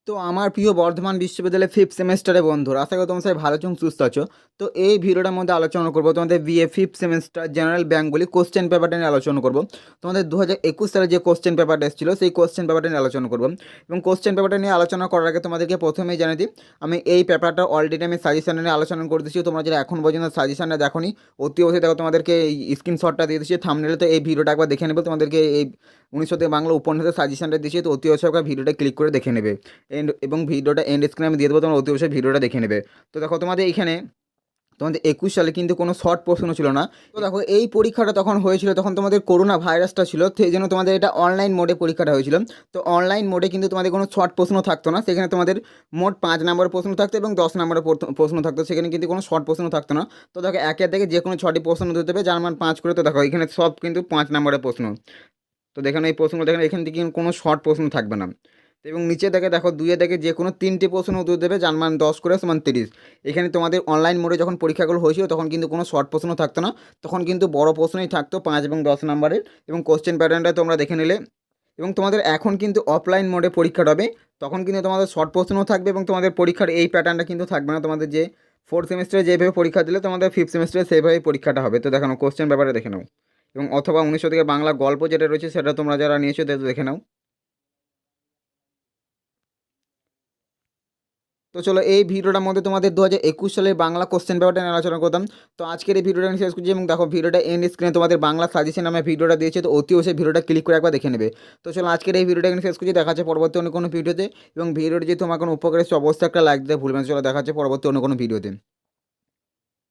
তো আমার প্রিয় বর্ধমান বিশ্ববিদ্যালয়ের ফিফথ সেমেস্টারে বন্ধুরা, আশা করি তোমরা সবাই ভালো এবং সুস্থ আছো। তো এই ভিডিওটার মধ্যে আলোচনা করবো তোমাদের BA fifth semester general Bengali question পেপারটা নিয়ে আলোচনা করবো। তোমাদের 2021 সালে যে কোশ্চেন পেপারটা এসেছিলো সেই কোশ্চেন পেপারটা নিয়ে আলোচনা করবো। এবং কোশ্চেন পেপারটা নিয়ে আলোচনা করার আগে তোমাদেরকে প্রথমেই জানিয়ে দিই, আমি এই পেপারটা অলরেডি আমি সাজেশন নিয়ে আলোচনা করে দিচ্ছি। তোমরা যারা এখন পর্যন্ত সাজেশনটা দেখোনি, অতি অবশ্যই দেখো, তোমাদেরকে এই স্ক্রিনশটটা দিয়ে দিচ্ছি থাম্বনেলে। তো এই ভিডিওটা একবার দেখে নেবে, তোমাদেরকে এই 1900 বাংলা উপন্যাসের সাজেশনটা দিচ্ছি, তো অতি অবশ্যই একবার ভিডিওটা ক্লিক করে দেখে নেবে। এবং ভিডিওটা এন্ড স্ক্রিনে আমি দিয়ে দেবো, তোমরা অতি অবশ্যই ভিডিওটা দেখে নেবে। তো দেখো, তোমাদের এইখানে তোমাদের 21 সালে কিন্তু কোনো শর্ট প্রশ্ন ছিল না। তো দেখো, এই পরীক্ষাটা তখন হয়েছিল, তখন তোমাদের করোনা ভাইরাসটা ছিল, সেই জন্য তোমাদের এটা অনলাইন মোডে পরীক্ষাটা হয়েছিল। তো অনলাইন মোডে কিন্তু তোমাদের কোনো শর্ট প্রশ্ন থাকতো না, সেখানে তোমাদের মোট 5 নম্বরের প্রশ্ন থাকতো এবং 10 নম্বরের প্রশ্ন থাকতো, সেখানে কিন্তু কোনো শর্ট প্রশ্ন থাকতো না। তো দেখো, একের থেকে যে কোনো 6টি প্রশ্ন দিতে হবে, যার মান 5 করে। তো দেখো, এখানে সব কিন্তু 5 নম্বরের প্রশ্ন। তো দেখেন এই প্রশ্নগুলো, দেখেন এখান থেকে কোনো শর্ট প্রশ্ন থাকবে না। এবং নিচে দেখে দেখো, দুইয়ে দেখে যে কোনো 3টি প্রশ্ন উত্তর দেবে, যার মান 10 করে সমান 30। এখানে তোমাদের অনলাইন মোডে যখন পরীক্ষাগুলো হয়েছিল, তখন কিন্তু কোনো শর্ট প্রশ্ন থাকতো না, তখন কিন্তু বড় প্রশ্নই থাকতো 5 এবং 10 নম্বরের। এবং কোশ্চেন প্যাটার্নটা তোমরা দেখে নিলে। এবং তোমাদের এখন কিন্তু অফলাইন মোডে পরীক্ষাটা হবে, তখন কিন্তু তোমাদের শর্ট প্রশ্নও থাকবে এবং তোমাদের পরীক্ষার এই প্যাটার্নটা কিন্তু থাকবে না। তোমাদের যে ফোর্থ সেমিস্টারে যেভাবে পরীক্ষা দিলে, তোমাদের ফিফথ সেমিস্টারে সেইভাবেই পরীক্ষাটা হবে। তো দেখানো কোশ্চেন ব্যাপারে দেখে নাও। এবং অথবা 1900 থেকে বাংলা গল্প যেটা রয়েছে, সেটা তোমরা যারা নিয়েছো দেখে নাও। তো চলো, এই ভিডিওটার মধ্যে তোমাদের 2021 সালের বাংলা কোশ্চেন পেপারটা নিয়ে আলোচনা করতাম। তো আজকের এই ভিডিওটা আমি শেষ করছি। এবং দেখো, ভিডিওটা এন্ড স্ক্রিনে তোমাদের বাংলা সাজেশন আমি ভিডিওটা দিয়েছি, তো অতি অবশ্যই ভিডিওটা ক্লিক করে একবার দেখে নেবে। তো চলো, আজকের এই ভিডিওটা এখানে শেষ করছি, দেখা যাচ্ছে পরবর্তী অন্য কোনো ভিডিওতে। এবং ভিডিওটি যদি তোমার কোনো উপকার এসে অবশ্যই একটা লাইক দিতে ভুলবেন না। চলো, দেখা যাচ্ছে পরবর্তী অন্য কোনো ভিডিওতে।